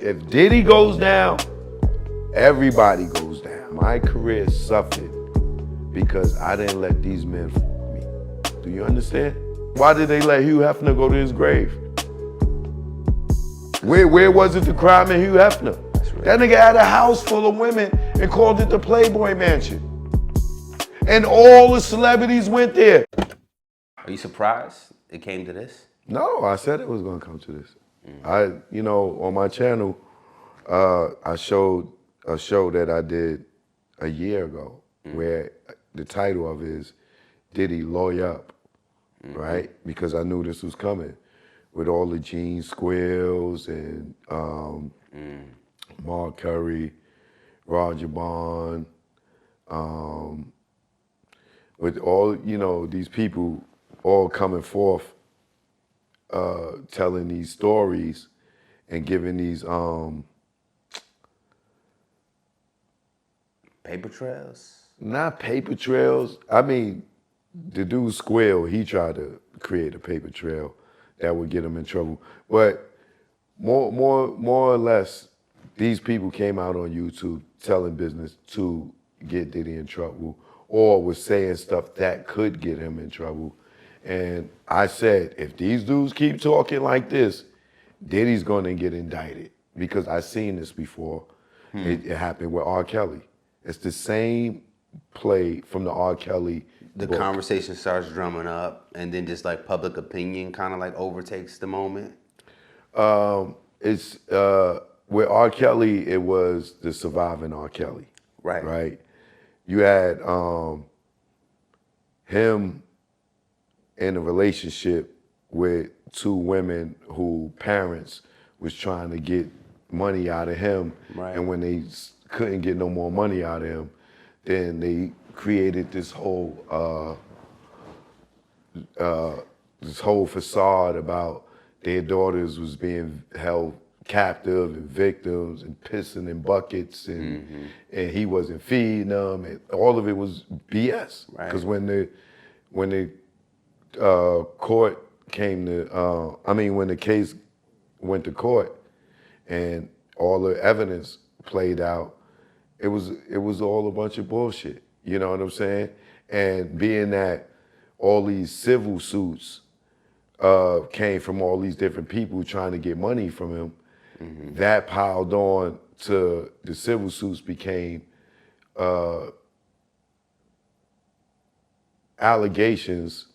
If Diddy goes down, everybody goes down. My career suffered because I didn't let these men f me. Do you understand? Why did they let Hugh Hefner go to his grave? Where was it the crime in Hugh Hefner? Right. That nigga had a house full of women and called it the Playboy Mansion. And all the celebrities went there. Are you surprised it came to this? No, I said it was gonna come to this. On my channel, I showed a show that I did a year ago where the title of it is Diddy Lawyer Up, right? Because I knew this was coming with all the Gene Squills and Mark Curry, Roger Bond, with all, these people all coming forth telling these stories and giving these paper trails? Not paper trails. I mean, the dude Squill, he tried to create a paper trail that would get him in trouble. But more or less, these people came out on YouTube telling business to get Diddy in trouble or was saying stuff that could get him in trouble. And I said, if these dudes keep talking like this, Diddy's gonna get indicted because I've seen this before. It happened with R. Kelly. It's the same play from the R. Kelly book. Conversation starts drumming up and then just like public opinion kind of like overtakes the moment. It's with R. Kelly, it was the surviving R. Kelly. Right. Right. You had him in a relationship with two women who parents was trying to get money out of him. Right. And when they couldn't get no more money out of him, then they created this whole facade about their daughters was being held captive and victims and pissing in buckets and he wasn't feeding them and all of it was BS. Right. Because when the court came to, when the case went to court and all the evidence played out, it was all a bunch of bullshit. You know what I'm saying? And being that all these civil suits came from all these different people trying to get money from him, that piled on to the civil suits became allegations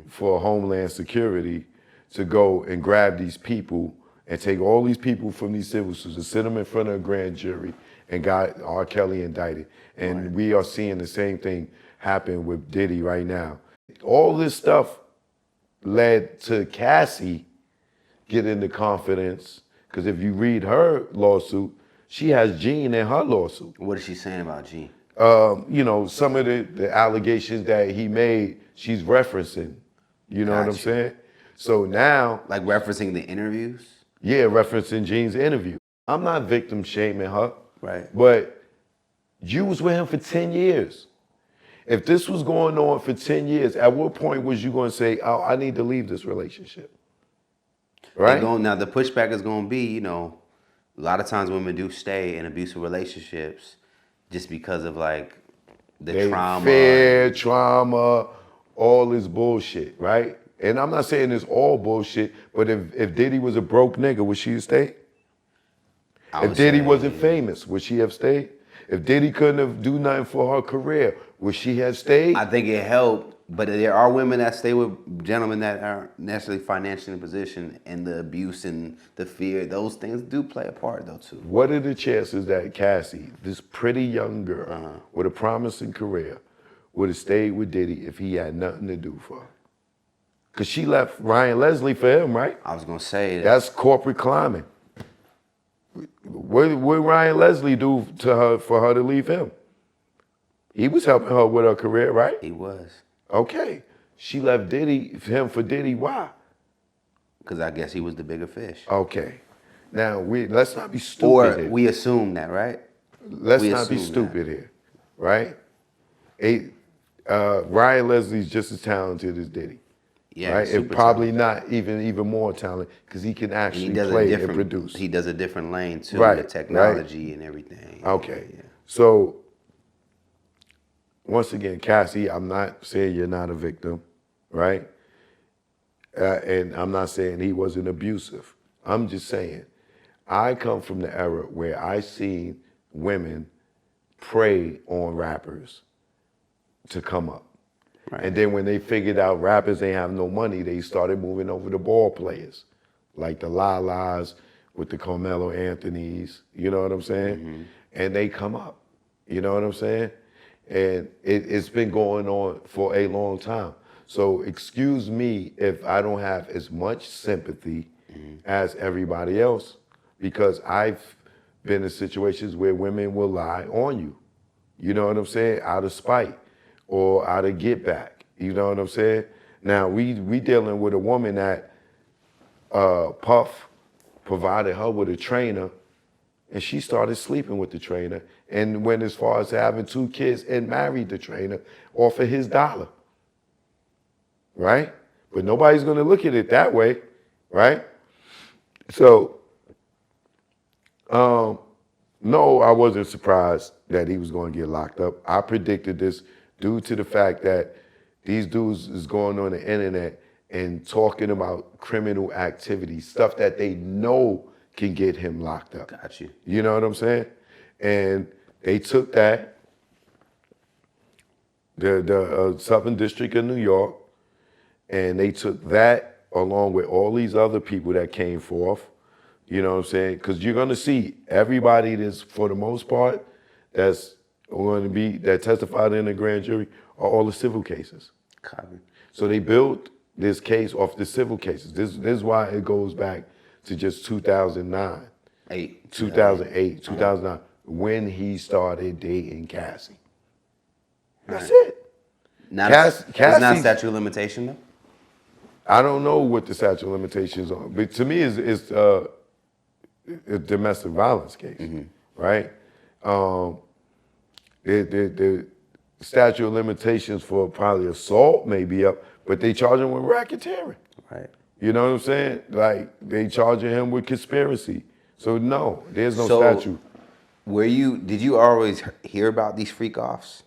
for Homeland Security to go and grab these people and take all these people from these civil suits and sit them in front of a grand jury and got R. Kelly indicted. And we are seeing the same thing happen with Diddy right now. All this stuff led to Cassie getting the confidence, because if you read her lawsuit, she has Gene in her lawsuit. What is she saying about Gene? Some of the allegations that he made, she's referencing. You know what I'm saying? So now... Like referencing the interviews? Yeah, referencing Gene's interview. I'm not victim shaming her. Right. But you was with him for 10 years. If this was going on for 10 years, at what point was you going to say, oh, I need to leave this relationship? Right? Now, the pushback is going to be, a lot of times women do stay in abusive relationships just because of like the trauma. Fear, trauma, all this bullshit, right? And I'm not saying it's all bullshit, but if Diddy was a broke nigga, would she have stayed? If Diddy wasn't famous, would she have stayed? If Diddy couldn't have do nothing for her career, would she have stayed? I think it helped, but there are women that stay with gentlemen that aren't necessarily financially in a position, and the abuse and the fear, those things do play a part though too. What are the chances that Cassie, this pretty young girl with a promising career, would have stayed with Diddy if he had nothing to do for her? Because she left Ryan Leslie for him, right? I was going to say that. That's corporate climbing. What did Ryan Leslie do to her for her to leave him? He was helping her with her career, right? He was. Okay. She left him for Diddy. Why? Because I guess he was the bigger fish. Okay. Now, let's not be stupid here. We assume that, right? Let's not be stupid here, right? Ryan Leslie's just as talented as Diddy. Yeah, right? he's And super probably talented. not even more talent because he can And he actually does play and produce. he does a different lane too with Right, right. technology and everything. Okay. Yeah. So once again, Cassie, I'm not saying you're not a victim, right? And I'm not saying he wasn't abusive. I'm just saying I come from the era where I seen women prey on rappers to come up. Right. And then when they figured out rappers ain't have no money, they started moving over to ball players, like the Lalas with the Carmelo Anthonys, you know what I'm saying? And they come up, you know what I'm saying? And it's been going on for a long time. So excuse me if I don't have as much sympathy as everybody else, because I've been in situations where women will lie on you. You know what I'm saying? Out of spite or out of get back. You know what I'm saying? Now we dealing with a woman that Puff provided her with a trainer, and she started sleeping with the trainer and went as far as having 2 kids and married the trainer off of his dollar. Right? But nobody's gonna look at it that way, right? So no, I wasn't surprised that he was going to get locked up. I predicted this due to the fact that these dudes is going on the internet and talking about criminal activity, stuff that they know can get him locked up. Got you. You know what I'm saying? And they took that, the Southern District of New York, and they took that along with all these other people that came forth. You know what I'm saying? Because you're going to see everybody that's, for the most part, that's going to be, that testified in the grand jury are all the civil cases. Copy. So they built this case off the civil cases. This is why it goes back to just 2009, 2008, 2009, when he started dating Cassie. That's it. Now, it's not Cassie's- statute of limitation though? I don't know what the statute of limitations are, but to me, it's a domestic violence case, right? The statute of limitations for probably assault may be up, but they charge him with racketeering. Right. You know what I'm saying? Like they charging him with conspiracy. So no, there's no So, statute. Did you always hear about these freak offs?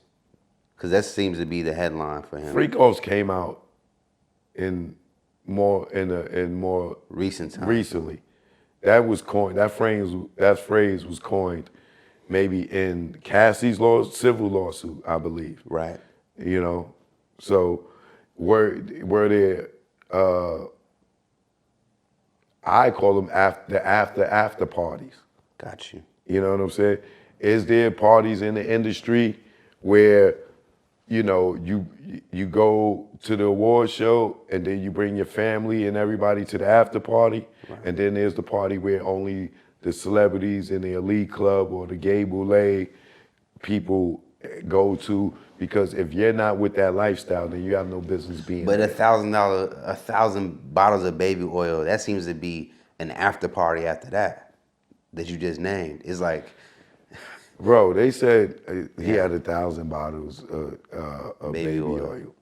Because that seems to be the headline for him. Freak offs came out in more Recent times. recently. That was coined. That phrase was coined maybe in Cassie's civil lawsuit, I believe. Right. You know, so were there? I call them after parties. Got you. You know what I'm saying? Is there parties in the industry where, you know, you go to the award show and then you bring your family and everybody to the after party, and then there's the party where only the celebrities in the elite club or the gay boule people go to, because if you're not with that lifestyle, then you have no business being But there. $1,000 bottles of baby oil, that seems to be an after party after that you just named. It's like, Bro, they said he had 1,000 bottles of baby oil.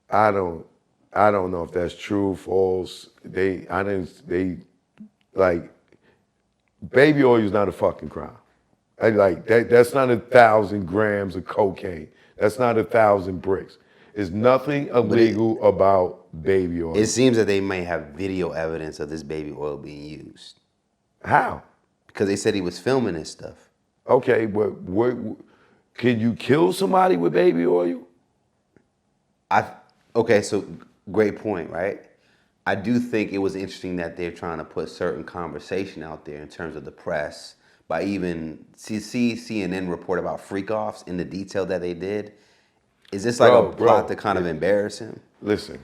I don't know if that's true, false. Baby oil is not a fucking crime. That's not 1,000 grams of cocaine. That's not 1,000 bricks. There's nothing illegal about baby oil. it seems that they may have video evidence of this baby oil being used. How? Because they said he was filming this stuff. Okay, but can you kill somebody with baby oil? Okay, so great point, right? I do think it was interesting that they're trying to put certain conversation out there in terms of the press by even CNN report about freak offs in the detail that they did. Is this like a plot to kind of embarrass him? Listen,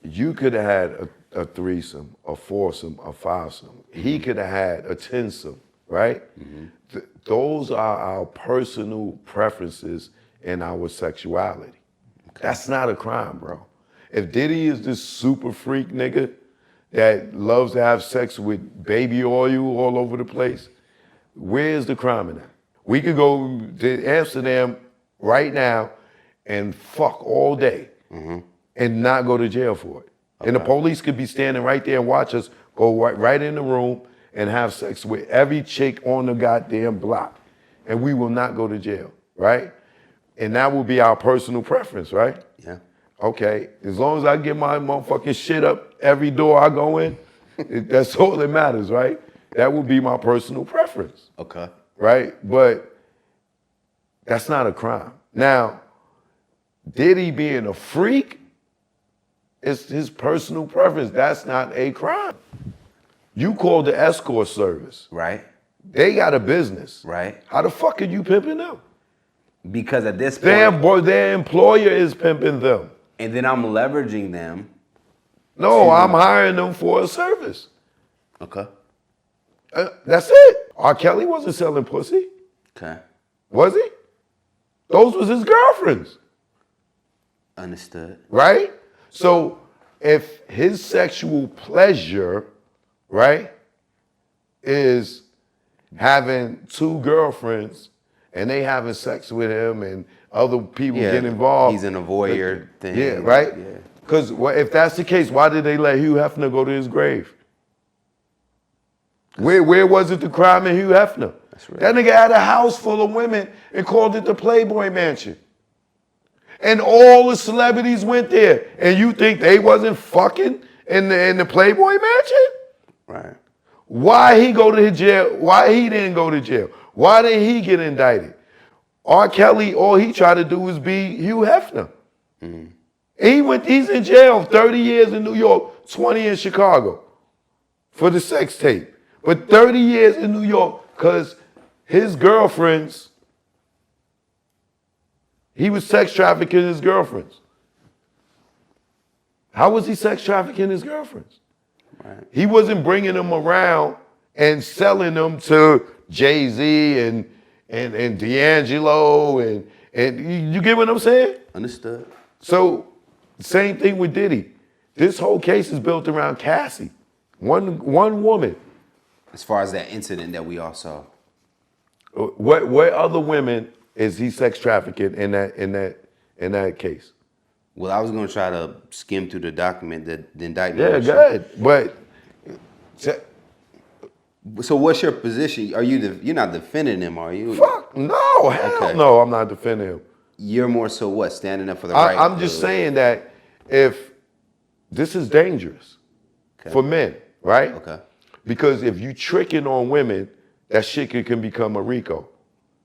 you could have had a threesome, a foursome, a fivesome. He could have had a tensome, right? Those are our personal preferences and our sexuality. That's not a crime, bro. If Diddy is this super freak nigga that loves to have sex with baby oil all over the place, where's the crime in that? We could go to Amsterdam right now and fuck all day and not go to jail for it. And the police could be standing right there and watch us go right in the room and have sex with every chick on the goddamn block. And we will not go to jail, right? And that will be our personal preference, right? Yeah. Okay, as long as I get my motherfucking shit up every door I go in, that's all that matters, right? That would be my personal preference. Okay. Right? But that's not a crime. Now, Diddy being a freak is his personal preference. That's not a crime. You called the escort service. Right. They got a business. Right. How the fuck are you pimping them? Because at this point, Their employer is pimping them. and then I'm leveraging them. No, I'm hiring them for a service. Okay. That's it. R. Kelly wasn't selling pussy, Okay. was he? Those was his girlfriends, Understood. right? So if his sexual pleasure, right, is having two girlfriends and they having sex with him and other people get involved. He's in a voyeur thing. Yeah, right? Yeah. Because if that's the case, why did they let Hugh Hefner go to his grave? Where was it the crime in Hugh Hefner? That's right. That nigga had a house full of women and called it the Playboy Mansion. And all the celebrities went there. And you think they wasn't fucking in the Playboy Mansion? Right. Why he go to jail? Why he didn't go to jail? Why didn't he get indicted? R. Kelly, all he tried to do was be Hugh Hefner. He's in jail 30 years in New York, 20 in Chicago for the sex tape. But 30 years in New York because his girlfriends, he was sex trafficking his girlfriends. How was he sex trafficking his girlfriends? Right. He wasn't bringing them around and selling them to Jay-Z and D'Angelo and you get what I'm saying? Understood. So same thing with Diddy. This whole case is built around Cassie, one woman. As far as that incident that we all saw. What other women is he sex trafficking in that case? Well, I was going to try to skim through the document, the indictment. Yeah, good. But So what's your position? You're not defending him, are you? fuck no, hell no, I'm not defending him. You're more so what? Standing up for the right? I'm just saying that if this is dangerous for men, right? Okay. Because if you tricking on women, that shit can become a RICO,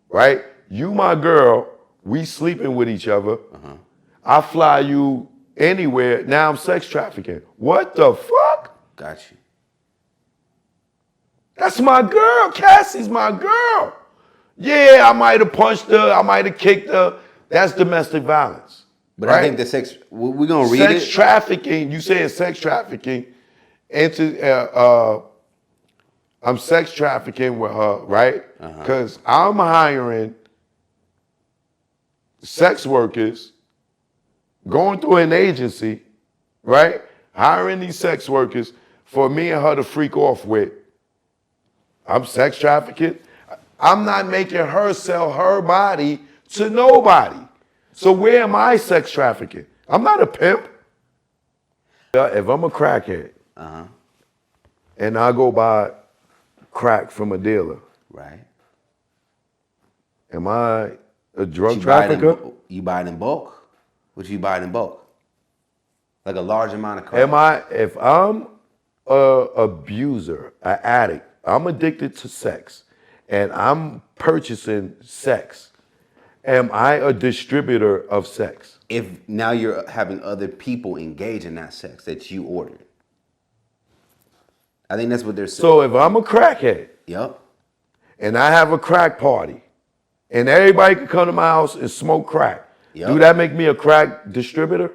right? You my girl, we sleeping with each other. I fly you anywhere. Now I'm sex trafficking. What the fuck? Got you. That's my girl. Cassie's my girl. Yeah, I might have punched her. I might have kicked her. That's domestic violence. But right? I think the we're going to read sex it. trafficking, you saying sex trafficking, I'm sex trafficking with her, right? Because I'm hiring sex workers, going through an agency, right? Hiring these sex workers for me and her to freak off with. I'm sex trafficking. I'm not making her sell her body to nobody. So where am I sex trafficking? I'm not a pimp. If I'm a crackhead and I go buy crack from a dealer, Right. am I a drug trafficker? You buy it in bulk? What you buy it in bulk? Like a large amount of crack? If I'm a abuser, an addict, I'm addicted to sex, and I'm purchasing sex, am I a distributor of sex? If now you're having other people engage in that sex that you ordered. I think that's what they're saying. So if I'm a crackhead Yep. and I have a crack party, and everybody can come to my house and smoke crack, Yep. do that make me a crack distributor?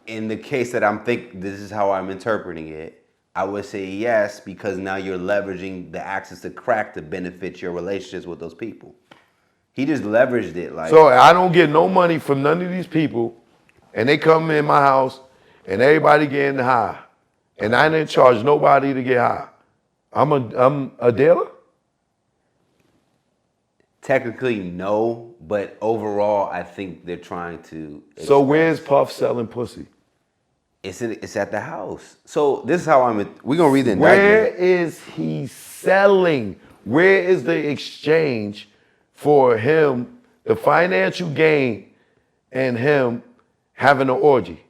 In the case that this is how I'm interpreting it, I would say yes, because now you're leveraging the access to crack to benefit your relationships with those people. He just leveraged it like. So I don't get no money from none of these people, and they come in my house, and everybody getting high, and I didn't charge nobody to get high. I'm a dealer? Technically, no, but overall, I think they're trying to. So where's Puff selling pussy? It's at the house. So this is how we're gonna read the Where indictment. is he selling? Where is the exchange for him, the financial gain, and him having an orgy?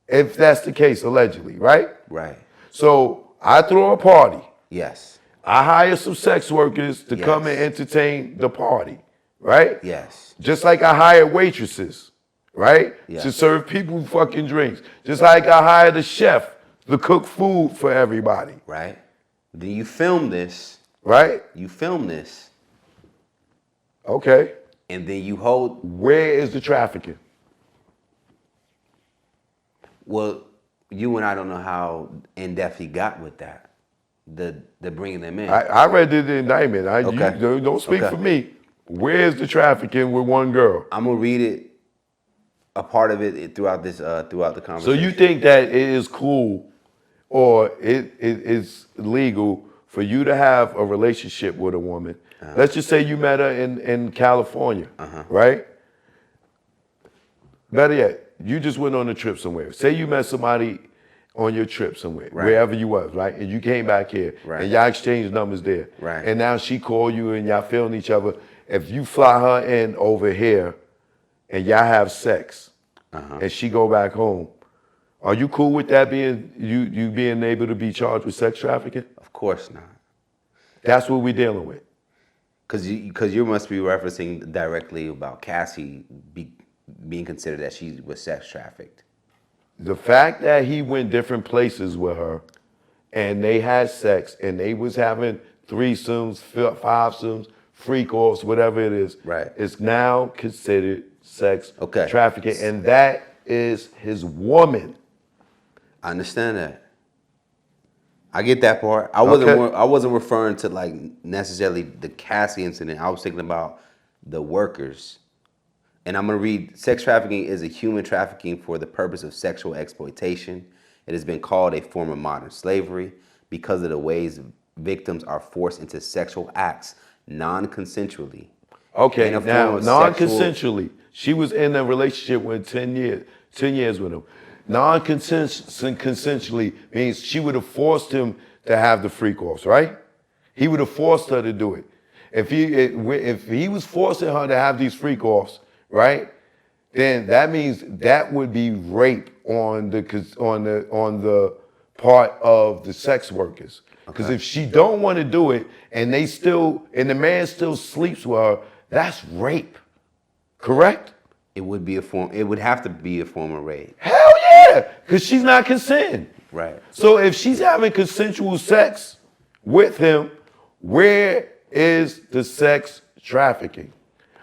If that's the case, allegedly, right? Right. So I throw a party. Yes. I hire some sex workers to Yes. come and entertain the party, right? Yes. Just like I hire waitresses, right? Yes. To serve people fucking drinks. Just like I hired a chef to cook food for everybody, Right. Then you film this. right? You film this, Okay. and then you hold. Where is the trafficking? Well, you and I don't know how in depth he got with that. The bringing them in. I read the indictment. Okay. You don't speak Okay. for me. Where's the trafficking with one girl? I'm gonna read it. A part of it throughout the So conversation. you think that it is cool or it is legal for you to have a relationship with a woman? Let's just say you met her in California, right? Better yet, you just went on a trip somewhere. Say you met somebody on your trip somewhere, Right. wherever you was, right? And you came back here, Right. and y'all exchanged numbers there. Right. And now she called you and y'all feeling each other. If you fly her in over here and y'all have sex, and she go back home, are you cool with that being you being able to be charged with sex trafficking? Of course not. That's what we're dealing with. Because you must be referencing directly about Cassie being considered that she was sex trafficked. The fact that he went different places with her and they had sex and they was having threesomes, fivesomes, freak offs, whatever it is, Right. is now considered sex Okay. trafficking. And that is his woman. I understand that. I get that part. I wasn't referring to like necessarily the Cassie incident. I was thinking about the workers. And I'm gonna read: sex trafficking is a human trafficking for the purpose of sexual exploitation. It has been called a form of modern slavery because of the ways victims are forced into sexual acts non-consensually. Okay, In a form now of non-consensually, she was in a relationship with 10 years with him. Non-consensually means she would have forced him to have the freak offs, right? He would have forced her to do it. If he was forcing her to have these freak offs, right? Then that means that would be rape on the part of the sex workers. Because if she don't want to do it and the man still sleeps with her, that's rape. Correct? It would have to be a form of rape. Hell yeah, because she's not consenting. Right. So if she's having consensual sex with him, where is the sex trafficking?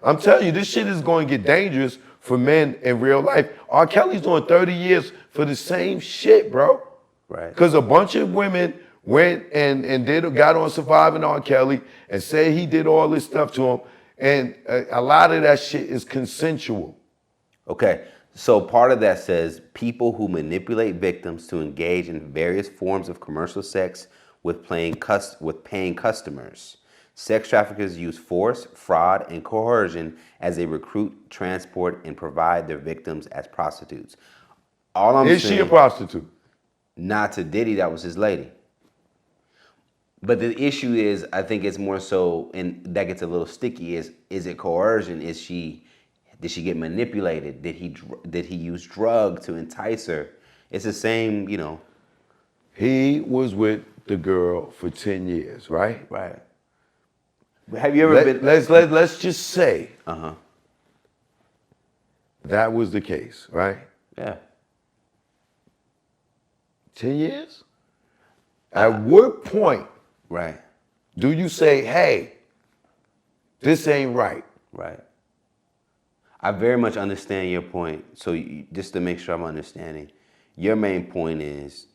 I'm telling you, this shit is going to get dangerous for men in real life. R. Kelly's doing 30 years for the same shit, bro. Right. Because a bunch of women went and got on Surviving R. Kelly and said he did all this stuff to him. And a lot of that shit is consensual. Okay, so part of that says people who manipulate victims to engage in various forms of commercial sex with paying customers. Sex traffickers use force, fraud, and coercion as they recruit, transport, and provide their victims as prostitutes. All I'm Is saying, she a prostitute? not to Diddy, that was his lady. But the issue is, I think it's more so, and that gets a little sticky, is it coercion? Did she get manipulated? Did he use drug to entice her? It's the same, He was with the girl for 10 years, right? Right. Have you ever been? Let's just say Uh-huh. that was the case, right? Yeah. 10 years? At what point Right. do you say, hey, this ain't right? Right. I very much understand your point. So just to make sure I'm understanding, your main point is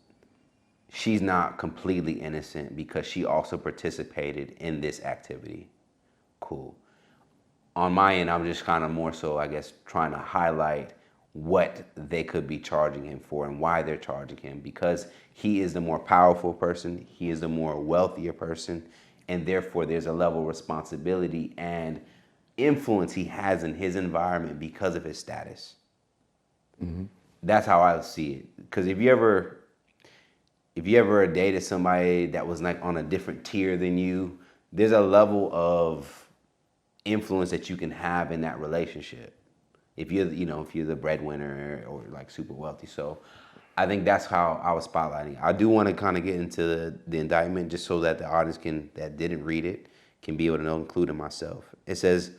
she's not completely innocent because she also participated in this activity. Cool. On my end, I'm just kind of more so, I guess, trying to highlight what they could be charging him for and why they're charging him, because he is the more powerful person, he is the more wealthier person, and therefore there's a level of responsibility and influence he has in his environment because of his status. That's how I see it. Because if you ever dated somebody that was like on a different tier than you, there's a level of influence that you can have in that relationship. If you're the breadwinner or like super wealthy. So I think that's how I was spotlighting. I do want to kind of get into the indictment just so that the audience that didn't read it can be able to know, including myself. It says,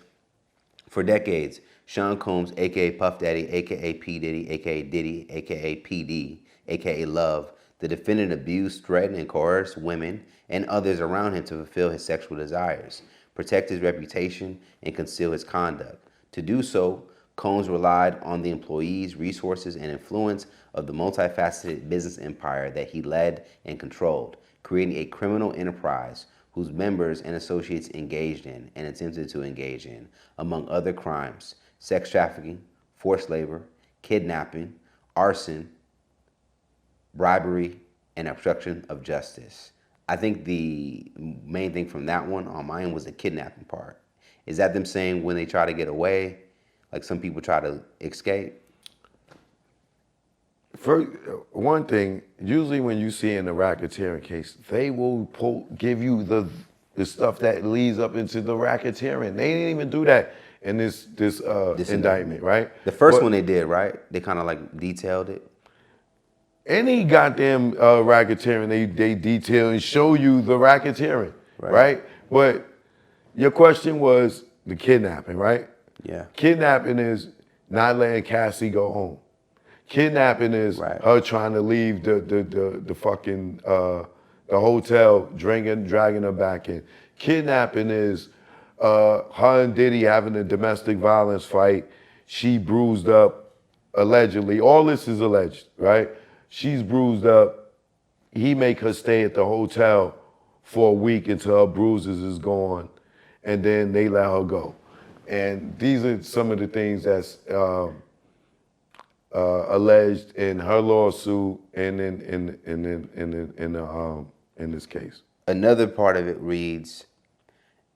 for decades, Sean Combs, aka Puff Daddy, aka P. Diddy, aka Diddy, aka PD, aka Love, the defendant abused, threatened, and coerced women and others around him to fulfill his sexual desires, protect his reputation, and conceal his conduct. To do so, Combs relied on the employees, resources, and influence of the multifaceted business empire that he led and controlled, creating a criminal enterprise whose members and associates engaged in and attempted to engage in, among other crimes, sex trafficking, forced labor, kidnapping, arson, bribery, and obstruction of justice. I think the main thing from that one on my end was the kidnapping part. Is that them saying when they try to get away, like some people try to escape? First, one thing, usually when you see in a racketeering case, they will give you the stuff that leads up into the racketeering. They didn't even do that in this indictment, right? The first one they did, right? They kind of like detailed it. Any goddamn racketeering, they detail and show you the racketeering, right? But your question was the kidnapping, right? Yeah. Kidnapping is not letting Cassie go home. Kidnapping is her trying to leave the fucking the hotel, dragging her back in. Kidnapping is her and Diddy having a domestic violence fight. She bruised up, allegedly. All this is alleged, right? She's bruised up. He make her stay at the hotel for a week until her bruises is gone, and then they let her go. And these are some of the things that's alleged in her lawsuit and in this case. Another part of it reads,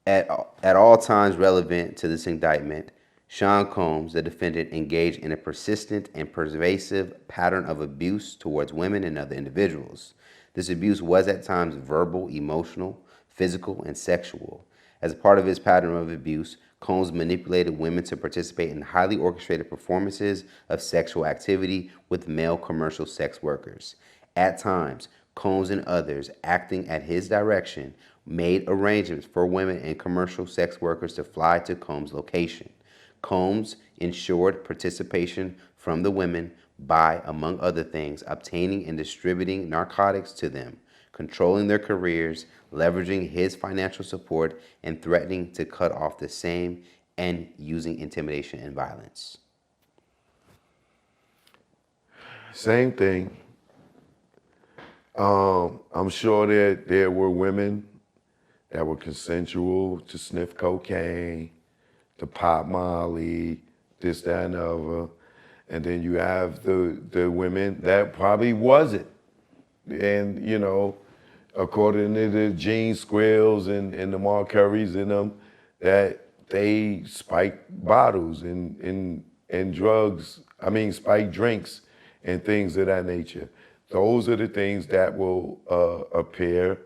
at all times relevant to this indictment, Sean Combs, the defendant, engaged in a persistent and pervasive pattern of abuse towards women and other individuals. This abuse was at times verbal, emotional, physical, and sexual. As a part of his pattern of abuse, Combs manipulated women to participate in highly orchestrated performances of sexual activity with male commercial sex workers. At times, Combs and others, acting at his direction, made arrangements for women and commercial sex workers to fly to Combs' location. Combs ensured participation from the women by, among other things, obtaining and distributing narcotics to them, controlling their careers, leveraging his financial support, and threatening to cut off the same, and using intimidation and violence. Same thing. I'm sure that there were women that were consensual to sniff cocaine, to pop Molly, this, that, and the other. And then you have the women that probably wasn't. And, you know, according to the Gene Squills and the Mark Currys in them, that they spike bottles and drugs, spike drinks and things of that nature. Those are the things that will appear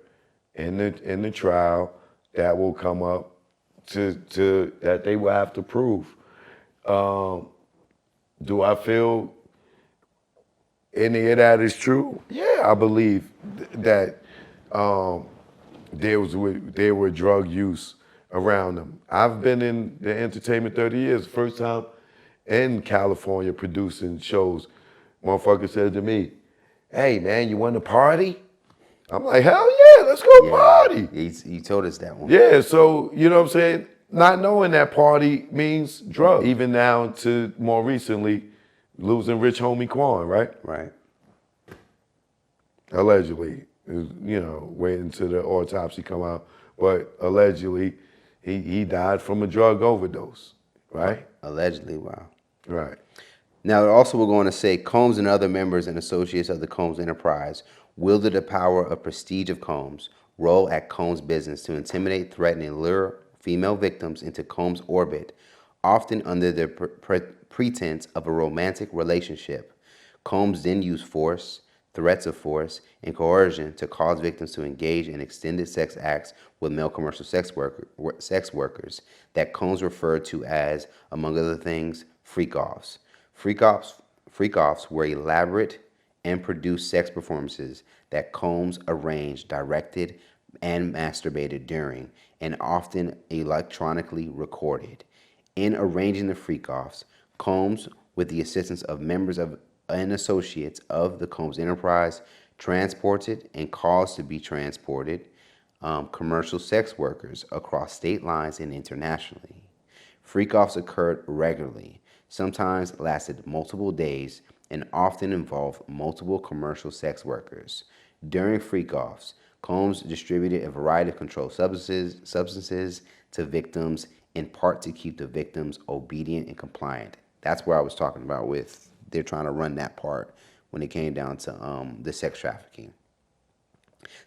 in the trial that will come up to that they will have to prove. Do I feel any of that is true? Yeah, I believe that there were drug use around them. I've been in the entertainment 30 years. First time in California producing shows. Motherfucker said to me, "Hey man, you want to party?" I'm like, "Hell yeah, let's go party." He told us that one. Yeah, so you know what I'm saying? Not knowing that party means drugs. Even down to more recently, losing rich homie Quan, right? Right. Allegedly, you know, waiting until the autopsy come out, but allegedly he died from a drug overdose, right? Allegedly, wow. Right. Now, also we're going to say Combs and other members and associates of the Combs enterprise wielded the power of prestige of Combs, role at Combs' business to intimidate, threaten, and lure female victims into Combs' orbit, often under the pretense of a romantic relationship. Combs then used force, threats of force, and coercion to cause victims to engage in extended sex acts with male commercial sex workers that Combs referred to as, among other things, freak-offs. Freak-offs were elaborate and produced sex performances that Combs arranged, directed, and masturbated during, and often electronically recorded. In arranging the freak-offs, Combs, with the assistance of members of and associates of the Combs enterprise, transported and caused to be transported commercial sex workers across state lines and internationally. Freak-offs occurred regularly, sometimes lasted multiple days, and often involved multiple commercial sex workers. During freak-offs, Combs distributed a variety of controlled substances to victims, in part to keep the victims obedient and compliant. That's where I was talking about with they're trying to run that part when it came down to the sex trafficking.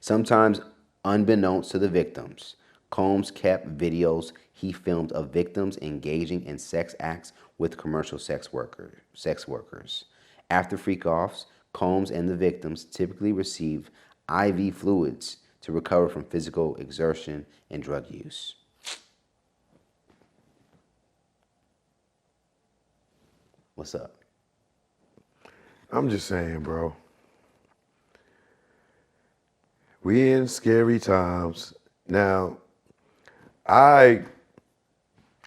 Sometimes unbeknownst to the victims, Combs kept videos he filmed of victims engaging in sex acts with commercial sex workers. After freak-offs, Combs and the victims typically received IV fluids to recover from physical exertion and drug use. What's up? I'm just saying, bro. We in scary times. Now, I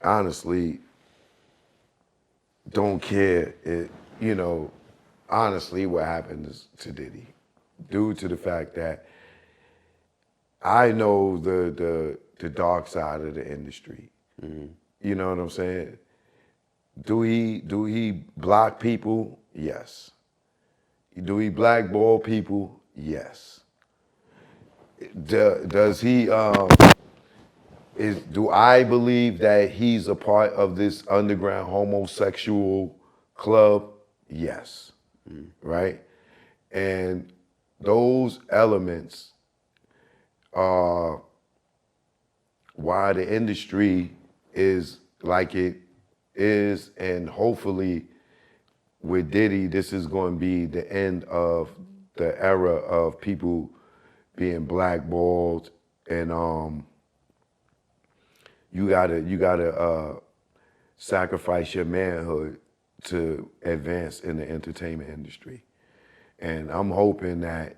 honestly don't care, honestly, what happens to Diddy, due to the fact that I know the dark side of the industry. Mm-hmm. You know what I'm saying? Do he block people? Yes. Do he blackball people? Yes. Does he? Do I believe that he's a part of this underground homosexual club? Yes. Right? And those elements are why the industry is like it is, and hopefully with Diddy, this is going to be the end of the era of people being blackballed, and you gotta sacrifice your manhood to advance in the entertainment industry. And I'm hoping that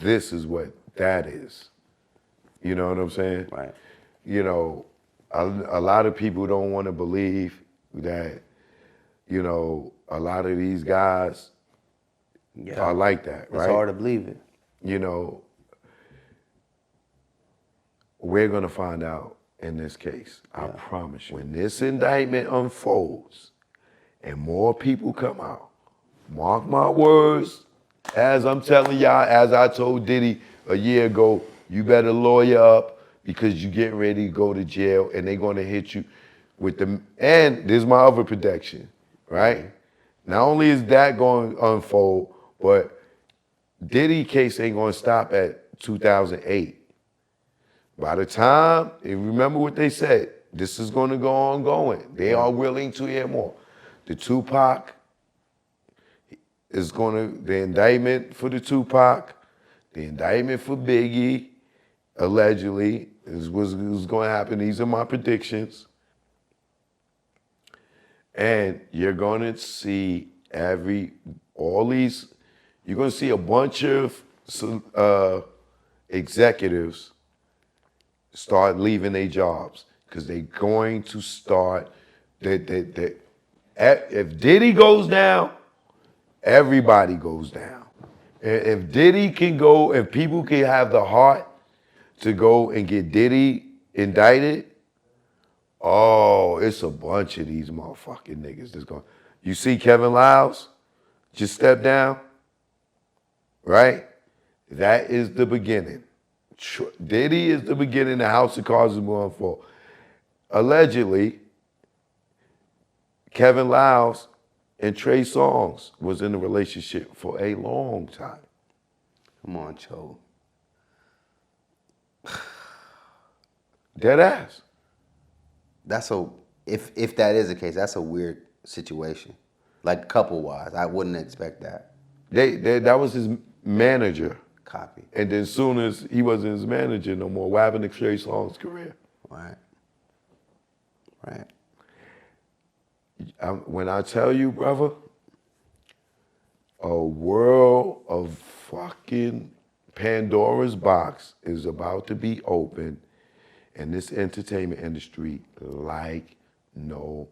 this is what that is. You know what I'm saying? Right. A lot of people don't want to believe that, a lot of these guys are like that, right? It's hard to believe it. We're going to find out in this case. I promise you. When this indictment unfolds and more people come out, mark my words, as I'm telling y'all, as I told Diddy a year ago, you better lawyer up because you're getting ready to go to jail and they're going to hit you with the, and this is my other prediction, right? Not only is that going to unfold, but Diddy case ain't going to stop at 2008. By the time, and remember what they said, this is going to go on going. They are willing to hear more. The Tupac is going to, the indictment for the Tupac, the indictment for Biggie, allegedly, is what's going to happen. These are my predictions. And you're going to see you're going to see a bunch of executives start leaving their jobs because they're going to start, if Diddy goes down, everybody goes down. If Diddy can go, if people can have the heart to go and get Diddy indicted, oh, it's a bunch of these motherfucking niggas that's going. You see Kevin Liles just step down, right? That is the beginning. Diddy is the beginning. The House of Cards is going for. Allegedly, Kevin Liles and Trey Songz was in a relationship for a long time. Come on, Cho. Dead ass. If that is the case, that's a weird situation. Like couple wise, I wouldn't expect that. That was his manager. Copy. And then soon as he wasn't his manager no more, what happened to Trey Songz's career? Right. When I tell you, brother, a world of fucking Pandora's box is about to be open in this entertainment industry like no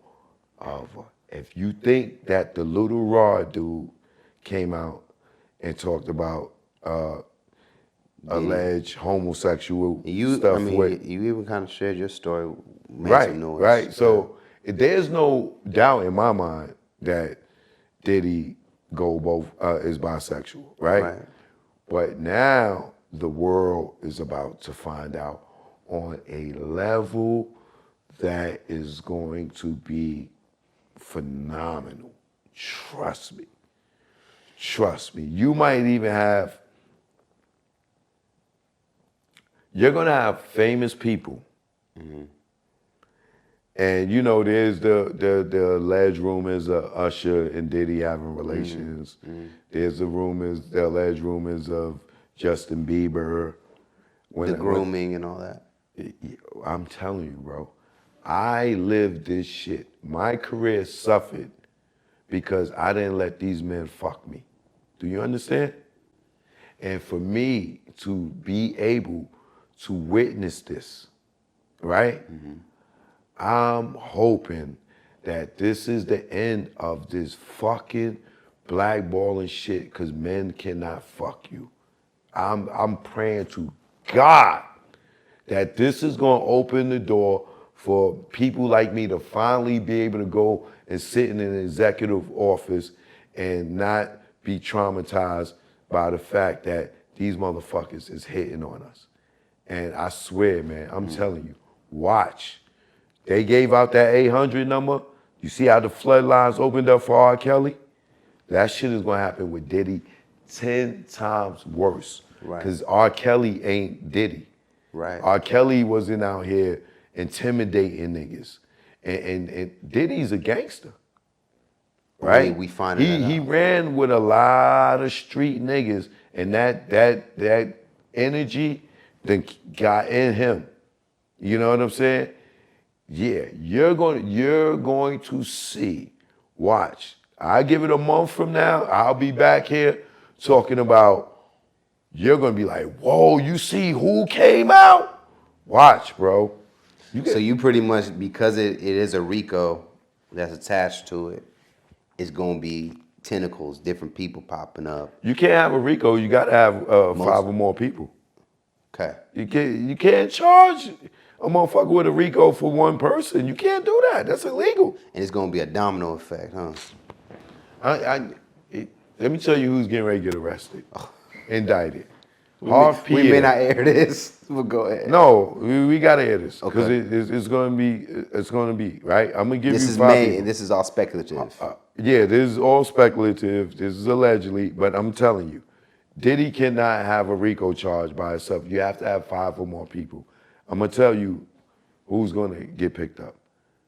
other. If you think that the Little Rod dude came out and talked about alleged homosexual stuff with... You even kind of shared your story. Right. So there's no doubt in my mind that Diddy is bisexual, right? But now the world is about to find out on a level that is going to be phenomenal. Trust me. You might even have, you're gonna have famous people. Mm-hmm. And you know, there's the alleged rumors of Usher and Diddy having relations. Mm-hmm. There's the alleged rumors of Justin Bieber. The grooming and all that. I'm telling you, bro, I lived this shit. My career suffered because I didn't let these men fuck me. Do you understand? And for me to be able to witness this, right? Mm-hmm. I'm hoping that this is the end of this fucking blackballing shit because men cannot fuck you. I'm praying to God that this is going to open the door for people like me to finally be able to go and sit in an executive office and not be traumatized by the fact that these motherfuckers is hitting on us. And I swear, man, I'm telling you, watch. They gave out that 800 number. You see how the floodlines opened up for R. Kelly? That shit is gonna happen with Diddy 10 times worse. Right. Because R. Kelly ain't Diddy. Right. R. Kelly wasn't out here intimidating niggas. And Diddy's a gangster. Right? We find it. He ran with a lot of street niggas, and that energy then got in him. You know what I'm saying? Yeah, you're going to see. Watch. I give it a month from now, I'll be back here talking about, you're gonna be like, whoa, you see who came out? Watch, bro. So you pretty much, because it is a RICO that's attached to it, it's gonna be tentacles, different people popping up. You can't have a RICO, you gotta have 5 or more people. Okay. You can't charge a motherfucker with a RICO for one person. You can't do that. That's illegal. And it's gonna be a domino effect, huh? Let me tell you who's getting ready to get arrested, indicted. We may not air this, but go ahead. No, we gotta air this because Okay. it's gonna be right. I'm gonna give This you is 5 May, people. and this is all speculative. Yeah, this is all speculative. This is allegedly, but I'm telling you, Diddy cannot have a RICO charge by itself. You have to have 5 or more people. I'm gonna tell you who's gonna get picked up.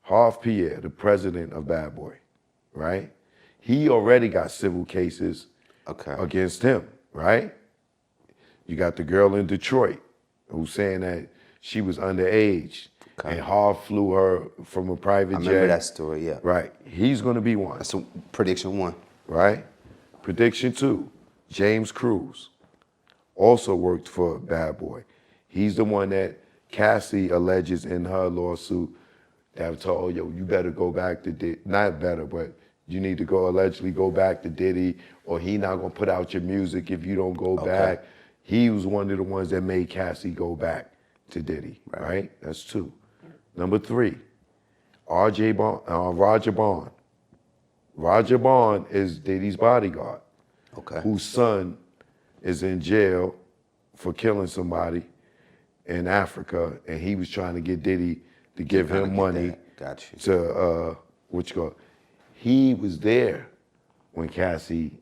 Harv Pierre, the president of Bad Boy, right? He already got civil cases against him, right? You got the girl in Detroit who's saying that she was underage and Harv flew her from a private jet. I remember that story, yeah. Right. He's gonna be one. That's prediction 1. Right? Prediction 2, James Cruz also worked for Bad Boy. He's the one that Cassie alleges in her lawsuit that told, yo, you better go back to Diddy. Not better, but you need to allegedly go back to Diddy, or he not gonna put out your music if you don't go back. He was one of the ones that made Cassie go back to Diddy, right? That's 2. Number 3, Roger Bond. Roger Bond is Diddy's bodyguard, whose son is in jail for killing somebody in Africa, and he was trying to get Diddy to give him money to, he was there when Cassie,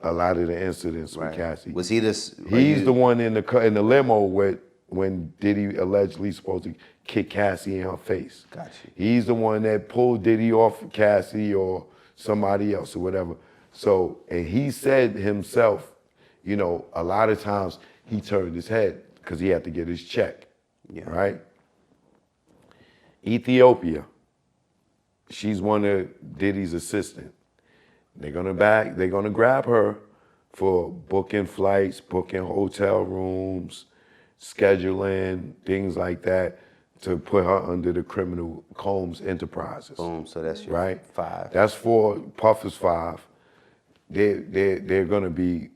a lot of the incidents with Cassie. Was he this? He's the one in the limo with when Diddy allegedly supposed to kick Cassie in her face. Gotcha. He's the one that pulled Diddy off of Cassie or somebody else or whatever. So, and he said himself, you know, a lot of times he turned his head because he had to get his check, right? Ethiopia, she's one of Diddy's assistants. They're gonna grab her for booking flights, booking hotel rooms, scheduling, things like that, to put her under the criminal Combs Enterprises. Boom. So that's your right? 5. That's 4. Puff is 5. They're gonna be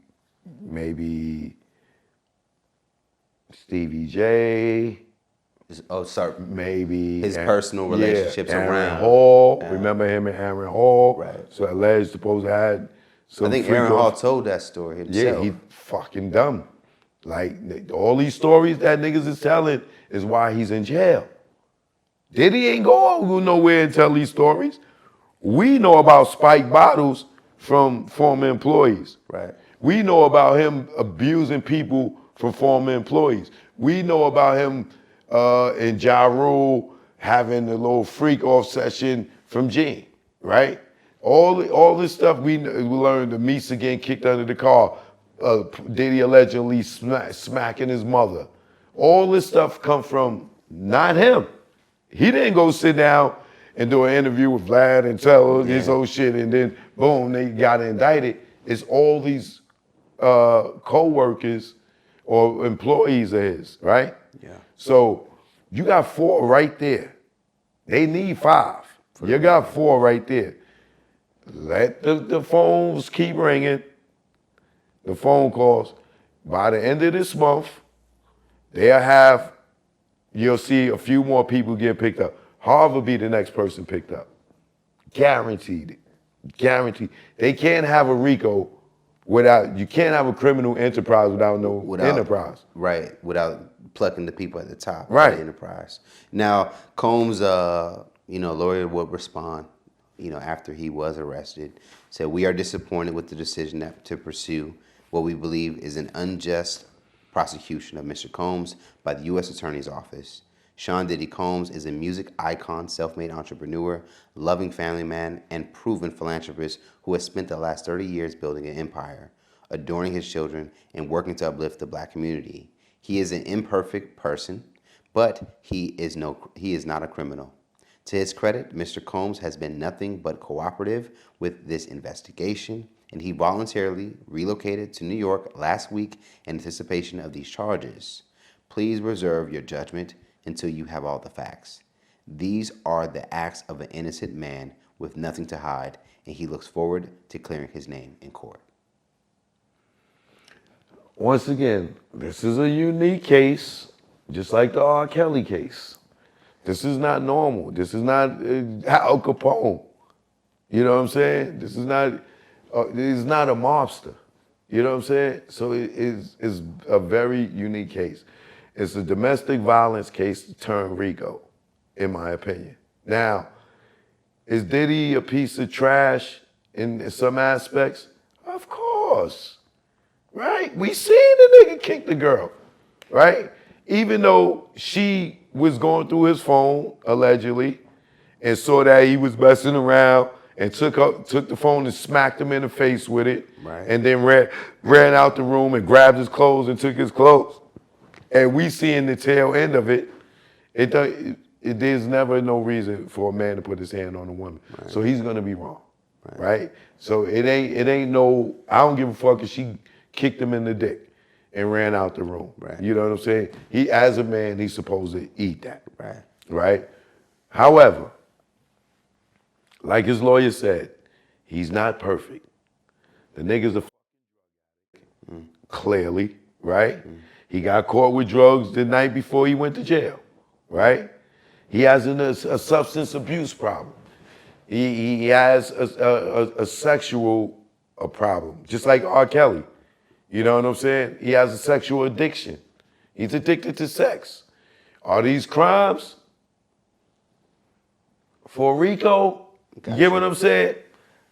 maybe Stevie J. Oh, sorry. Maybe His personal relationships Aaron around. Hall. Remember him and Aaron Hall? Right. So alleged supposed to had some. I think Aaron Hall told that story himself. Yeah, he fucking dumb. Like all these stories that niggas is telling is why he's in jail. Diddy ain't go nowhere and tell these stories. We know about spiked bottles from former employees. Right. We know about him abusing people from former employees. We know about him and Ja Rule having a little freak off session from Gene, right? All this stuff we learned, the Meesa getting kicked under the car, Diddy allegedly smacking his mother. All this stuff come from not him. He didn't go sit down and do an interview with Vlad and tell his whole shit and then boom, they got indicted. It's all these co-workers or employees of his, right? Yeah. So you got 4 right there. They need 5. You got 4 right there. Let the phones keep ringing, the phone calls. By the end of this month, you'll see a few more people get picked up. Harvard will be the next person picked up. Guaranteed it. Guaranteed. They can't have a RICO you can't have a criminal enterprise without enterprise. Right, without plucking the people at the top Right. of the enterprise. Now, Combs, lawyer would respond, after he was arrested, said, "We are disappointed with the decision to pursue what we believe is an unjust prosecution of Mr. Combs by the U.S. Attorney's Office. Sean Diddy Combs is a music icon, self-made entrepreneur, loving family man, and proven philanthropist who has spent the last 30 years building an empire, adoring his children, and working to uplift the black community. He is an imperfect person, but he is not a criminal. To his credit, Mr. Combs has been nothing but cooperative with this investigation, and he voluntarily relocated to New York last week in anticipation of these charges. Please reserve your judgment until you have all the facts. These are the acts of an innocent man with nothing to hide, and he looks forward to clearing his name in court." Once again, this is a unique case, just like the R. Kelly case. This is not normal. This is not Al Capone. You know what I'm saying? This is not a mobster. You know what I'm saying? So it is a very unique case. It's a domestic violence case turned RICO, in my opinion. Now, is Diddy a piece of trash in some aspects? Of course, right? We seen the nigga kick the girl, right? Even though she was going through his phone, allegedly, and saw that he was messing around and took the phone and smacked him in the face with it, Right. and then ran out the room and grabbed his clothes and took his clothes. And we seeing the tail end of it. There's never no reason for a man to put his hand on a woman. Right. So he's gonna be wrong, right? So it ain't no. I don't give a fuck if she kicked him in the dick and ran out the room. Right. You know what I'm saying? He, as a man, he's supposed to eat that. Right. Right. However, like his lawyer said, he's not perfect. The nigga's a clearly, right? He got caught with drugs the night before he went to jail, right? He has a substance abuse problem. He has a sexual problem, just like R. Kelly. You know what I'm saying? He has a sexual addiction. He's addicted to sex. Are these crimes for RICO? You get what I'm saying?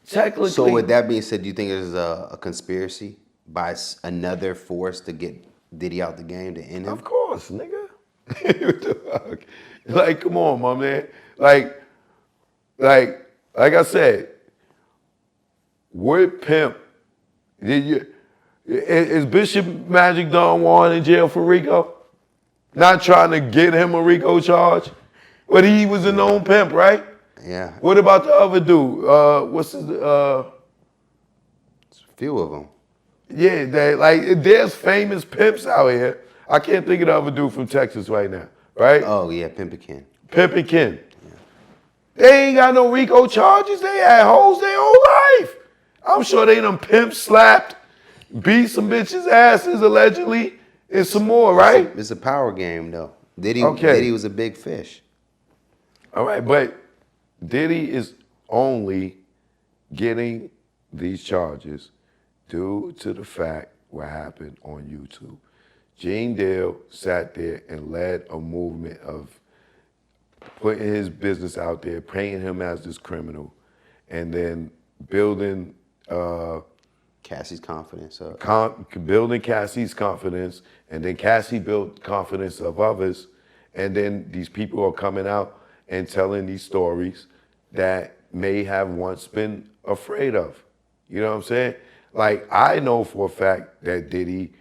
Technically. So with that being said, do you think there's a conspiracy by another force to get Diddy out the game to end him? Of course, nigga. What the fuck? Like, come on, my man. Like I said, with Pimp, is Bishop Magic Don Juan in jail for RICO? Not trying to get him a RICO charge, but he was a known pimp, right? Yeah. What about the other dude? What's his? A few of them. Yeah, there's famous pimps out here. I can't think of the other dude from Texas right now, right? Oh yeah, Pimp and Ken. Pimp and Ken. Yeah. They ain't got no RICO charges. They had hoes their whole life. I'm sure they done pimp slapped, beat some bitches' asses allegedly, and some more, right? It's a power game though. Diddy was a big fish. All right, but Diddy is only getting these charges due to the fact what happened on YouTube. Gene Dale sat there and led a movement of putting his business out there, painting him as this criminal, and then building Cassie's confidence up. Building Cassie's confidence, and then Cassie built confidence of others, and then these people are coming out and telling these stories that may have once been afraid of. You know what I'm saying? Like, I know for a fact that Diddy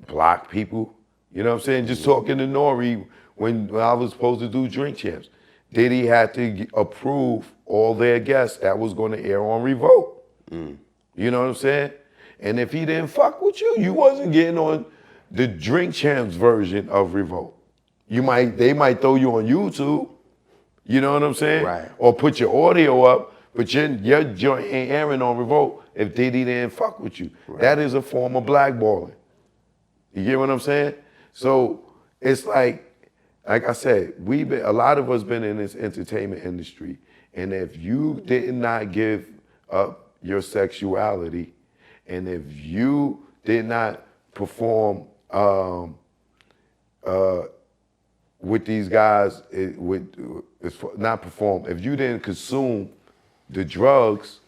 blocked people. You know what I'm saying? Just talking to Nori when I was supposed to do Drink Champs. Diddy had to approve all their guests that was going to air on Revolt. You know what I'm saying? And if he didn't fuck with you, you wasn't getting on the Drink Champs version of Revolt. They might throw you on YouTube. You know what I'm saying? Right. Or put your audio up, but your joint ain't airing on Revolt if Diddy didn't fuck with you. Right. That is a form of blackballing. You get what I'm saying? So it's like I said, a lot of us been in this entertainment industry, and if you did not give up your sexuality, and if you did not perform with these guys, if you didn't consume the drugs,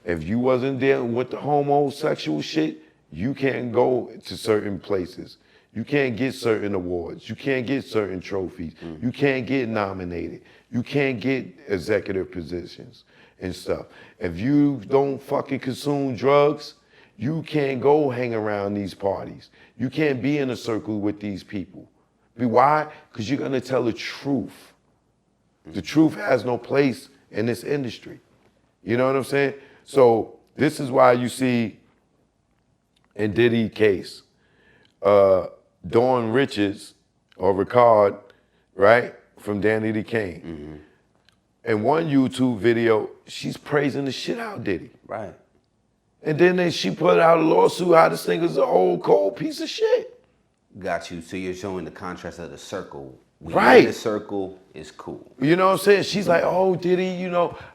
if you wasn't dealing with the homosexual shit, you can't go to certain places. You can't get certain awards. You can't get certain trophies. You can't get nominated. You can't get executive positions and stuff. If you don't fucking consume drugs, you can't go hang around these parties. You can't be in a circle with these people. Why? Because you're gonna tell the truth. The truth has no place in this industry. You know what I'm saying? So this is why you see in Diddy's case, Dawn Richards or Ricard, right, from Danny the Kane. In one YouTube video, she's praising the shit out of Diddy. Right. And then she put out a lawsuit how this thing is an old cold piece of shit. Got you. So you're showing the contrast of the circle. When right. The circle is cool. You know what I'm saying? She's like, oh, Diddy,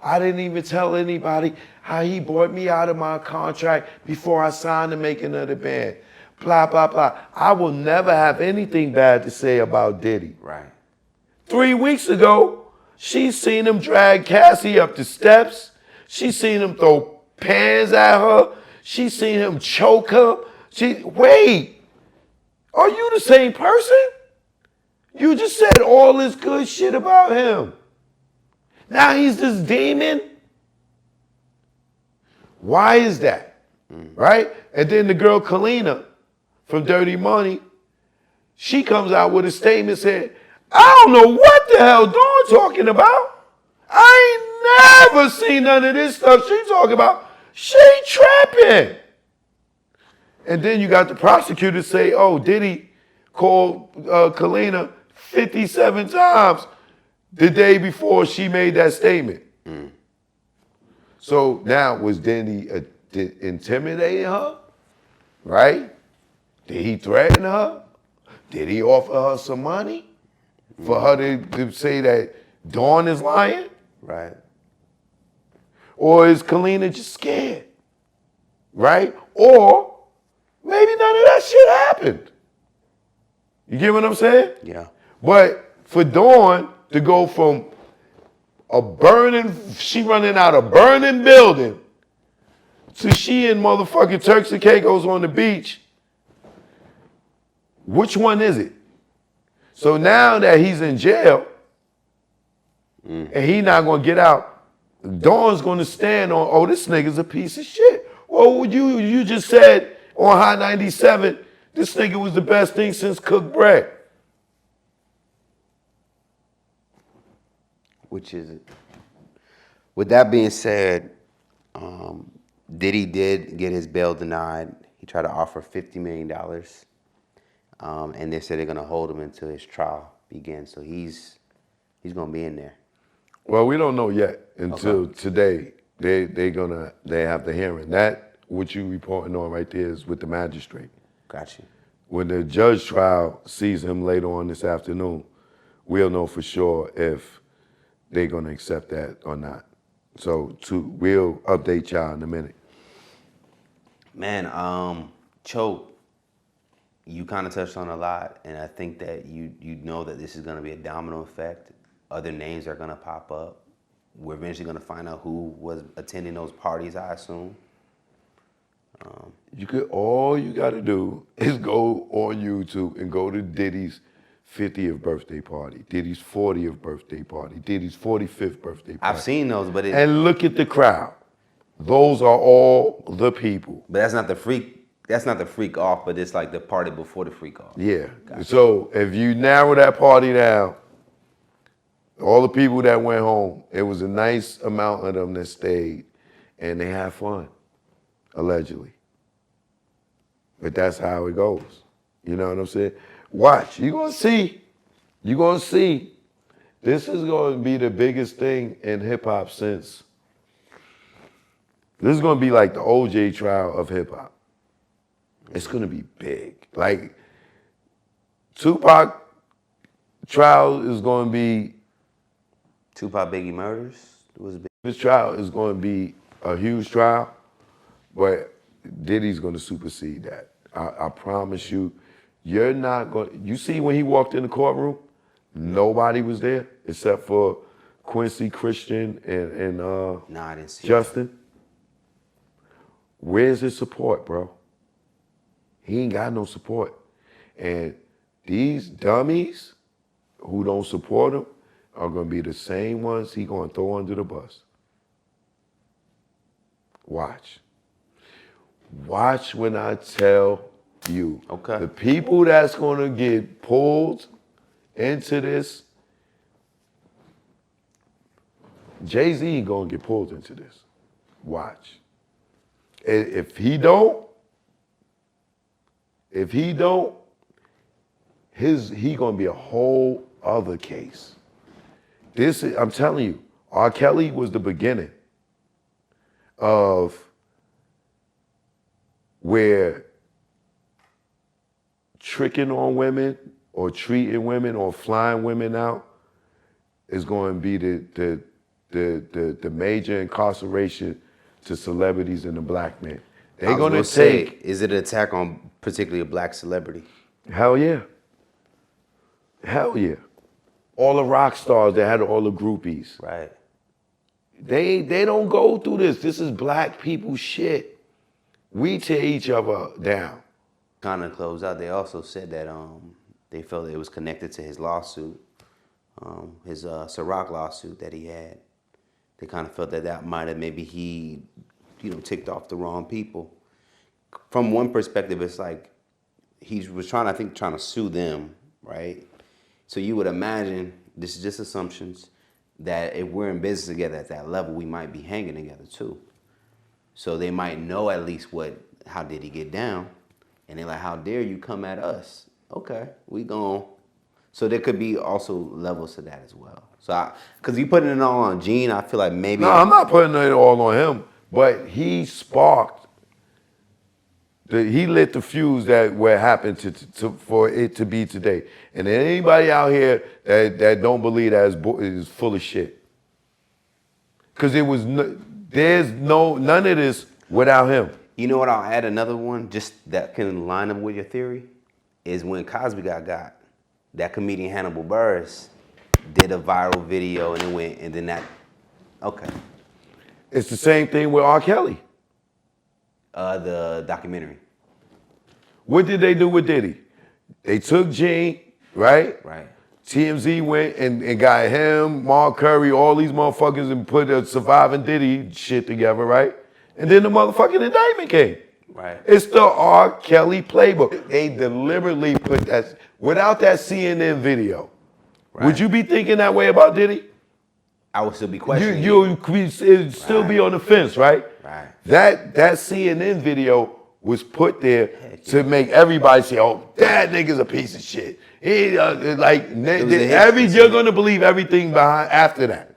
I didn't even tell anybody how he bought me out of my contract before I signed the making of the band. Blah, blah, blah. I will never have anything bad to say about Diddy. Right. 3 weeks ago, she seen him drag Cassie up the steps. She seen him throw pans at her. She seen him choke her. Wait, are you the same person? You just said all this good shit about him. Now he's this demon? Why is that? Right? And then the girl Kalina from Dirty Money, she comes out with a statement saying, I don't know what the hell Dawn talking about. I ain't never seen none of this stuff she talking about. She trapping. And then you got the prosecutor say, oh, Diddy called Kalina 57 times the day before she made that statement. So now, was Diddy intimidating her? Right? Did he threaten her? Did he offer her some money for her to say that Dawn is lying? Right. Or is Kalina just scared? Right? Or maybe none of that shit happened. You get what I'm saying? Yeah. But for Dawn to go from she running out a burning building to she and motherfucking Turks and Caicos on the beach, Which one is it? So now that he's in jail and he not gonna get out, Dawn's gonna stand on, oh, this nigga's a piece of shit. Well, you just said on Hot 97, this nigga was the best thing since cooked bread. Which is it? With that being said, Diddy did get his bail denied. He tried to offer $50 million. And they said they're gonna hold him until his trial begins. So he's gonna be in there. Well, we don't know yet until today. They have the hearing. That what you reporting on right there is with the magistrate. Got you. When the judge trial sees him later on this afternoon, we'll know for sure if they're gonna accept that or not. So we'll update y'all in a minute. Man, Choke, you kind of touched on a lot, and I think that you know that this is gonna be a domino effect. Other names are gonna pop up. We're eventually gonna find out who was attending those parties, I assume. All you got to do is go on YouTube and go to Diddy's 50th birthday party, Diddy's 40th birthday party, Diddy's 45th birthday party. I've seen those, but and look at the crowd. Those are all the people. But that's not the freak. That's not the freak off, but it's like the party before the freak off. Yeah. Gotcha. So if you narrow that party down, all the people that went home, it was a nice amount of them that stayed, and they had fun, allegedly. But that's how it goes. You know what I'm saying? Watch. You're going to see. You're going to see. This is going to be the biggest thing in hip-hop since. This is going to be like the OJ trial of hip-hop. It's going to be big. Like, Tupac trial is going to be. Tupac Biggie murders was big. This trial is going to be a huge trial, but Diddy's going to supersede that. I promise you. You're not going. You see when he walked in the courtroom, nobody was there except for Quincy, Christian, and I didn't see Justin. That. Where's his support, bro? He ain't got no support, and these dummies who don't support him are going to be the same ones he going to throw under the bus. Watch. Watch when I tell you. Okay. The people that's going to get pulled into this, Jay-Z going to get pulled into this. Watch. If he don't, he going to be a whole other case. I'm telling you, R. Kelly was the beginning of where tricking on women or treating women or flying women out is going to be the major incarceration to celebrities and the black men. They're going to take. Is it an attack on particularly a black celebrity? Hell yeah. Hell yeah. All the rock stars that had all the groupies. Right. They don't go through this. This is black people shit. We tear each other down. Kind of close out. They also said that they felt it was connected to his lawsuit, his Ciroc lawsuit that he had. They kind of felt that might have maybe he, ticked off the wrong people. From one perspective, it's like he was trying to sue them, right? So you would imagine, this is just assumptions, that if we're in business together at that level, we might be hanging together too. So they might know at least how did he get down? And they're like, how dare you come at us? Okay, we gone. So there could be also levels to that as well. So, because you putting it all on Gene, I feel like maybe. No, I'm not putting it all on him, but he sparked, he lit the fuse that what happened for it to be today. And anybody out here that don't believe that is full of shit. Because there's none of this without him. You know what? I'll add another one, just that can line up with your theory, is when Cosby got, that comedian Hannibal Buress did a viral video and it went, and then that, okay. It's the same thing with R. Kelly. The documentary. What did they do with Diddy? they took Gene, right? Right. TMZ went and got him, Mark Curry, all these motherfuckers and put a surviving Diddy shit together, right? And then the motherfucking indictment came. Right. It's the R. Kelly playbook. They deliberately put that, without that CNN video, Right. would you be thinking that way about Diddy? I would still be questioning. You'd still be on the fence, right? Right. That CNN video was put there to make everybody say, "Oh, that nigga's a piece of shit." You're gonna believe everything behind after that.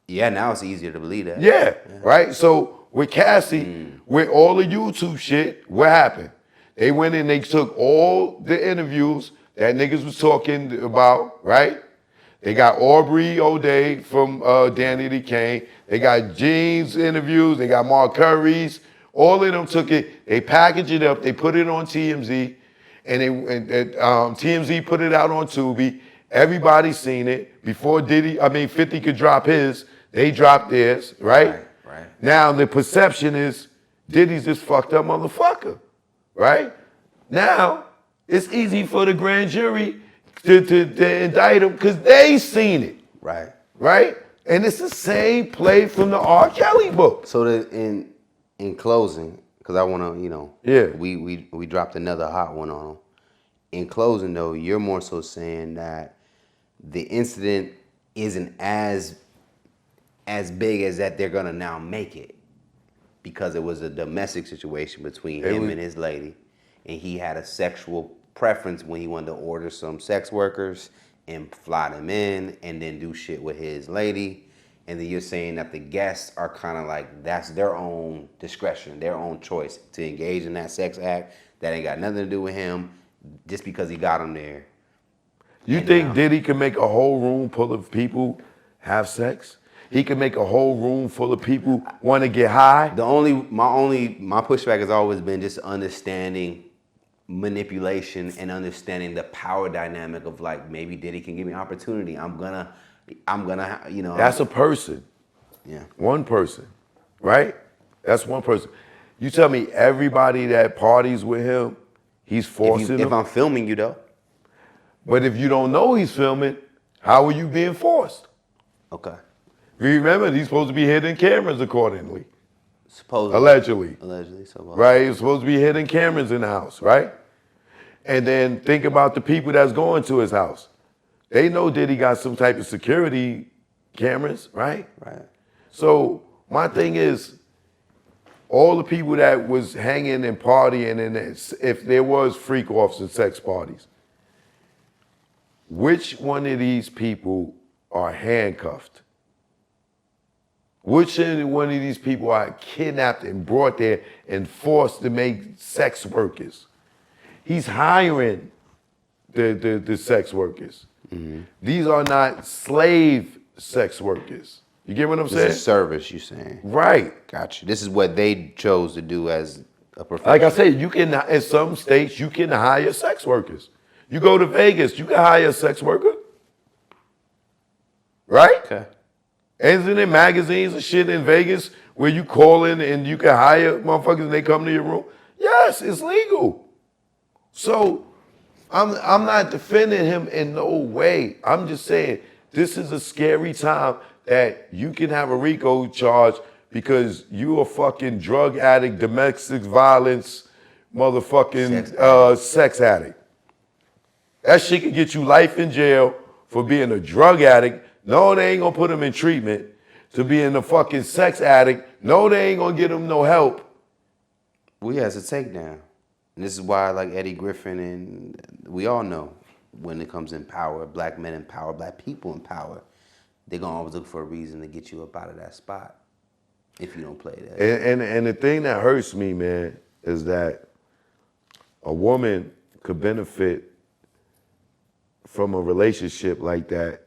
Yeah, now it's easier to believe that. Yeah, right. So with Cassie, with all the YouTube shit, what happened? They went in, they took all the interviews that niggas was talking about, right? They got Aubrey O'Day from Danny the Kane. They got Gene's interviews. They got Mark Curry's. All of them took it. They packaged it up. They put it on TMZ, and TMZ put it out on Tubi. Everybody seen it before 50 could drop his. They dropped theirs, right? Right. Now the perception is Diddy's this fucked up motherfucker, right? Now it's easy for the grand jury to indict him because they seen it, Right. right? And it's the same play from the R. Kelly book. So in closing, because I want to, Yeah. we dropped another hot one on him. In closing, though, you're more so saying that the incident isn't as big as that they're gonna now make it, because it was a domestic situation between him and his lady, and he had a sexual preference when he wanted to order some sex workers and fly them in and then do shit with his lady. And then you're saying that the guests are kind of like, that's their own discretion, their own choice to engage in that sex act. That ain't got nothing to do with him, just because he got them there. You think Diddy can make a whole room full of people have sex? He can make a whole room full of people want to get high? My pushback has always been just understanding manipulation and understanding the power dynamic of, like, maybe Diddy can give me opportunity. I'm gonna, That's a person. Yeah. One person, right? That's one person. You tell me everybody that parties with him, he's forcing them? If I'm filming you, though. But if you don't know he's filming, how are you being forced? Okay. Remember, he's supposed to be hidden cameras accordingly. Supposedly. Allegedly. Allegedly. Supposedly. Right? He's supposed to be hidden cameras in the house, right? And then think about the people that's going to his house. They know Diddy got some type of security cameras, right? Right. So my thing is, all the people that was hanging and partying, and if there was freak offs and sex parties, which one of these people are handcuffed? Which one of these people are kidnapped and brought there and forced to make sex workers? He's hiring the sex workers. Mm-hmm. These are not slave sex workers. You get what I'm saying? This is service, you saying. Right. Gotcha. This is what they chose to do as a profession. Like I said, you can, in some states, you can hire sex workers. You go to Vegas, you can hire a sex worker. Right? Okay. Isn't there magazines and shit in Vegas where you call in and you can hire motherfuckers and they come to your room? Yes, it's legal. So I'm not defending him in no way. I'm just saying this is a scary time that you can have a RICO charge because you a fucking drug addict, domestic violence, motherfucking sex addict. That shit could get you life in jail for being a drug addict. No, they ain't gonna put him in treatment. To being a fucking sex addict. No, they ain't gonna get him no help. We has a takedown. And this is why, like Eddie Griffin, and we all know when it comes in power, black men in power, black people in power, they're gonna always look for a reason to get you up out of that spot if you don't play that. And the thing that hurts me, man, is that a woman could benefit from a relationship like that.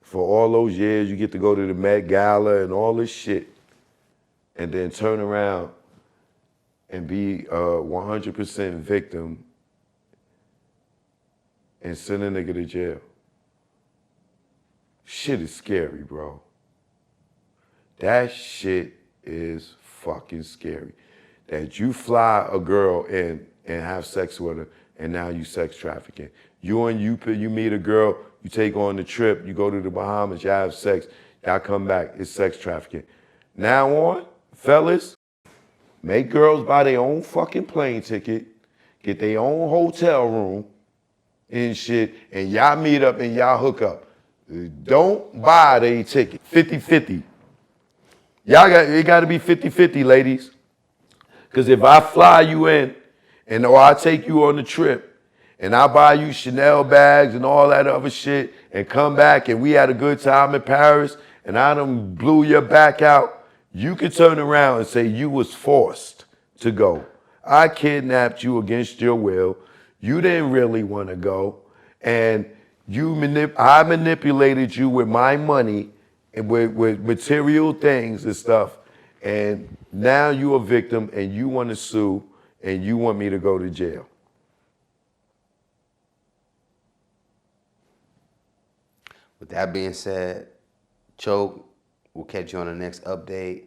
For all those years, you get to go to the Met Gala and all this shit, and then turn around and be a 100% victim and send a nigga to jail. Shit is scary, bro. That shit is fucking scary. That you fly a girl in and have sex with her and now you sex trafficking. You meet a girl, you take on the trip, you go to the Bahamas, you have sex, y'all come back, it's sex trafficking. Now on, fellas, make girls buy their own fucking plane ticket, get their own hotel room and shit, and y'all meet up and y'all hook up. Don't buy their ticket. 50-50. It gotta be 50-50, ladies. Because if I fly you in, or I take you on the trip, and I buy you Chanel bags and all that other shit, and come back and we had a good time in Paris, and I done blew your back out, you can turn around and say you was forced to go. I kidnapped you against your will. You didn't really want to go, and I manipulated you with my money and with material things and stuff, and now you a victim and you want to sue and you want me to go to jail. With that being said, Choke, we'll catch you on the next update.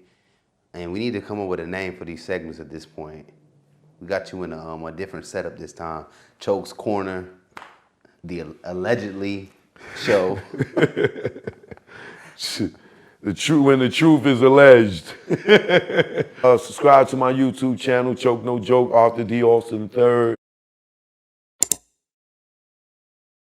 And we need to come up with a name for these segments at this point. We got you in a different setup this time. Choke's Corner, the allegedly show. When the truth is alleged. Subscribe to my YouTube channel, Choke No Joke, Arthur D. Austin III.